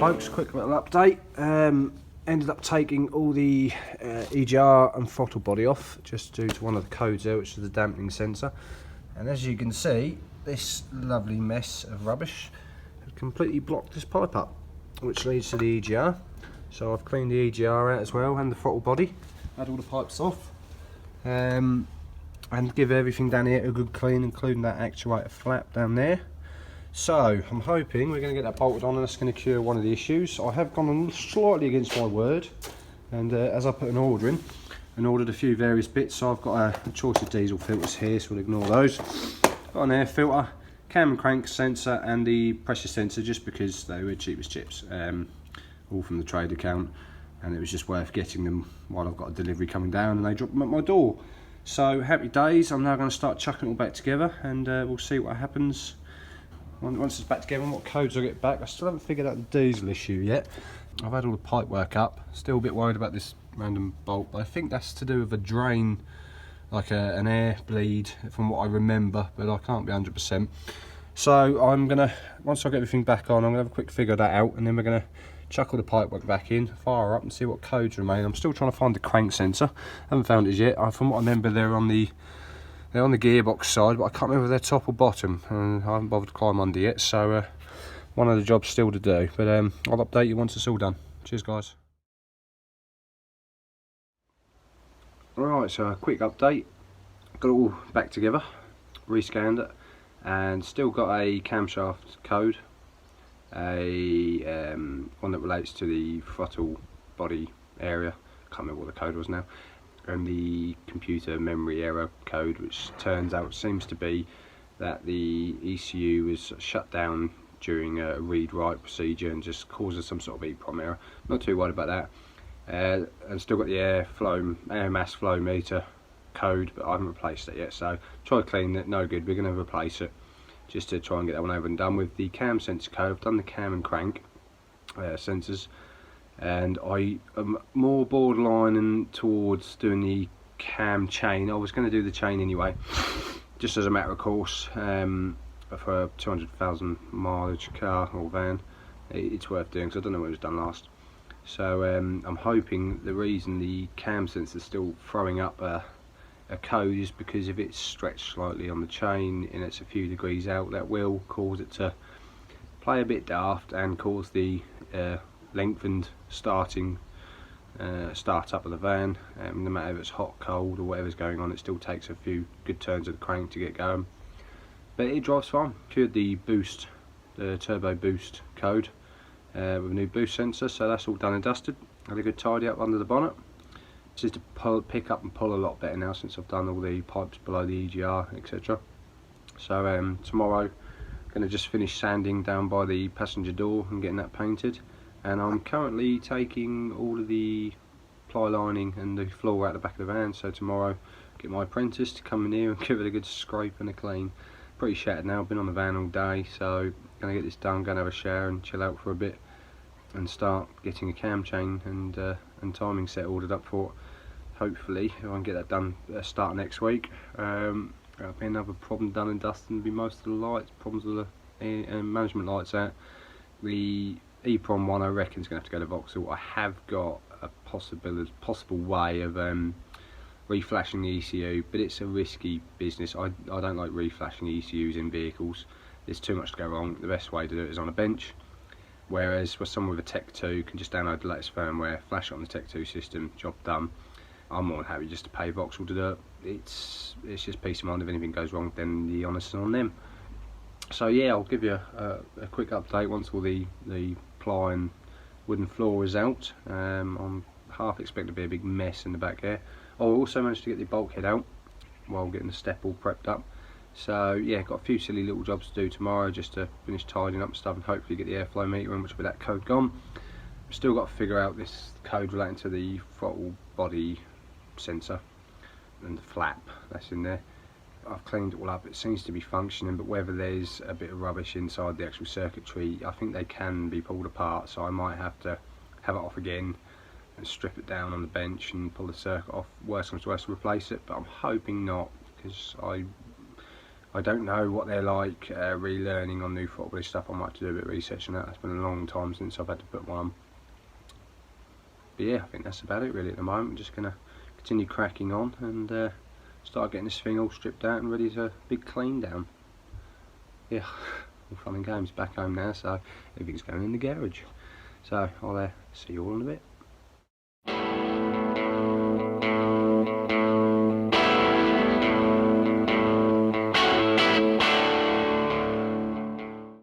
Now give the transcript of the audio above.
folks, quick little update. Ended up taking all the EGR and throttle body off just due to one of the codes there, which is the dampening sensor. And as you can see, this lovely mess of rubbish has completely blocked this pipe up, which leads to the EGR. So I've cleaned the EGR out as well and the throttle body, had all the pipes off, and give everything down here a good clean, including that actuator flap down there. So I'm hoping we're going to get that bolted on and that's going to cure one of the issues. I have gone slightly against my word, and as I put an order in and ordered a few various bits, so I've got a choice of diesel filters here, so we'll ignore those. Got an air filter, cam and crank sensor and the pressure sensor, just because they were cheap as chips, all from the trade account, and it was just worth getting them while I've got a delivery coming down and they drop them at my door. So happy days. I'm now going to start chucking it all back together, and we'll see what happens once it's back together and what codes I get back. I still haven't figured out the diesel issue yet. I've had all the pipe work up, still a bit worried about this random bolt, but I think that's to do with a drain, like an air bleed from what I remember, but I can't be 100%. So I'm gonna, once I get everything back on, I'm gonna have a quick figure that out, and then we're gonna chuck all the pipe work back in, fire up and see what codes remain. I'm still trying to find the crank sensor, haven't found it yet. From what I remember, they're on the gearbox side, but I can't remember if they're top or bottom, and I haven't bothered to climb under yet, so one of the jobs still to do, but I'll update you once it's all done. Cheers guys. Alright, so a quick update. Got it all back together, rescanned it, and still got a camshaft code, one that relates to the throttle body area, can't remember what the code was now, and the computer memory error code, which turns out seems to be that the ECU was shut down during a read-write procedure and just causes some sort of EEPROM error. Not too worried about that. And still got the air mass flow meter code, but I haven't replaced it yet, so try to clean it, no good. We're going to replace it just to try and get that one over and done with. The cam sensor code, I've done the cam and crank sensors, and I am more borderline towards doing the cam chain. I was going to do the chain anyway, just as a matter of course, for a 200,000 mileage car or van. It's worth doing, because I don't know when it was done last. So I'm hoping the reason the cam sensor is still throwing up a code is because if it's stretched slightly on the chain and it's a few degrees out, that will cause it to play a bit daft and cause the lengthened start up of the van. No matter if it's hot, cold or whatever's going on, it still takes a few good turns of the crank to get going, but it drives fine. Cured the boost, the turbo boost code with a new boost sensor, so that's all done and dusted. Had a good tidy up under the bonnet. Just to pick up and pull a lot better now since I've done all the pipes below the EGR, etc. So tomorrow going to just finish sanding down by the passenger door and getting that painted, and I'm currently taking all of the ply lining and the floor out the back of the van, so tomorrow get my apprentice to come in here and give it a good scrape and a clean. Pretty shattered now, I've been on the van all day, so going to get this done, going to have a shower and chill out for a bit and start getting a cam chain and timing set ordered up for it. Hopefully if I can get that done start next week. That'll be another problem done and dusted, and be most of the lights, problems with the management lights out. The EEPROM one I reckon is going to have to go to Vauxhall. I have got a possible way of reflashing the ECU, but it's a risky business. I don't like reflashing ECUs in vehicles. There's too much to go wrong. The best way to do it is on a bench, whereas with someone with a Tech 2 can just download the latest firmware, flash it on the Tech 2 system, job done. I'm more than happy just to pay Vauxhall to do it. It's just peace of mind. If anything goes wrong, then the onus is on them. So yeah, I'll give you a quick update once all the ply and wooden floor is out. I'm half expecting to be a big mess in the back there. Oh, I also managed to get the bulkhead out while getting the step all prepped up. So yeah, got a few silly little jobs to do tomorrow just to finish tidying up stuff and hopefully get the airflow meter in, which will be that code gone. Still got to figure out this code relating to the throttle body sensor and the flap that's in there. I've cleaned it all up, it seems to be functioning, but whether there's a bit of rubbish inside the actual circuitry, I think they can be pulled apart, so I might have to have it off again and strip it down on the bench and pull the circuit off. Worst comes to worst, replace it, but I'm hoping not, because I I don't know what they're like relearning on new throttle body stuff. I might have to do a bit of research on that. It's been a long time since I've had to put one on. But yeah, I think that's about it really at the moment. I'm just going to continue cracking on and start getting this thing all stripped out and ready for a big clean down. Yeah, all fun and games. Back home now, so everything's going in the garage. So I'll see you all in a bit.